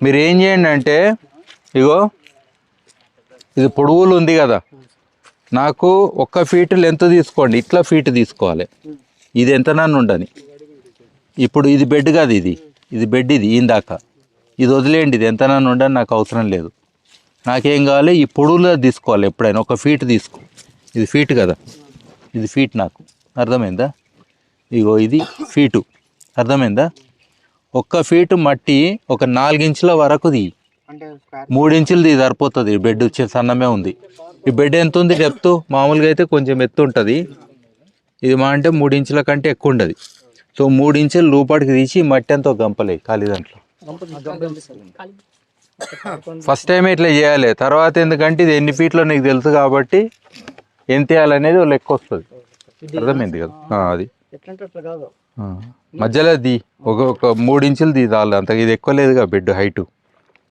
మీరు ఏం చేయండి అంటే ఇగో ఇది పొడవులు ఉంది కదా, నాకు 1 ఫీట్ లెంత్ తీసుకోండి, ఇట్లా ఫీట్ తీసుకోవాలి. ఇది ఎంత నన్ను ఉండని. ఇప్పుడు ఇది బెడ్ కాదు, ఇది బెడ్, ఇది ఇందాక ఇది వదిలేయండి, ఇది ఎంత నన్ను ఉండని నాకు అవసరం లేదు. నాకేం కావాలి, ఈ పొడవులో తీసుకోవాలి. ఎప్పుడైనా 1 ఫీట్ తీసుకో. ఇది ఫీట్ కదా, ఇది ఫీట్ నాకు అర్థమైందా? ఇగో ఇది ఫీటు, అర్థమైందా? 1 ఫీటు మట్టి ఒక 4 ఇంచుల వరకు తీ, 3 ఇంచులు తీ సరిపోతుంది. ఈ బెడ్ వచ్చే సన్నమే ఉంది. ఈ బెడ్ ఎంత ఉంది డెప్త్? మామూలుగా అయితే కొంచెం ఎత్తు ఉంటుంది, ఇది మా అంటే 3 ఇంచుల కంటే ఎక్కువ ఉండదు. సో 3 ఇంచులు లోపలికి తీసి మట్టి అంతా గంపలే ఖాళీ దాంట్లో. ఫస్ట్ టైం ఇట్లా చేయాలి. తర్వాత ఎందుకంటే ఇది ఎన్ని ఫీట్లో నీకు తెలుసు కాబట్టి ఎంత వేయాలనేది లెక్క వస్తుంది. అర్థమైంది కదా? అది మధ్యలో ఒక 3 ఇంచులు తీ చాలు, అంత ఇది ఎక్కువ లేదుగా బెడ్ హైటు.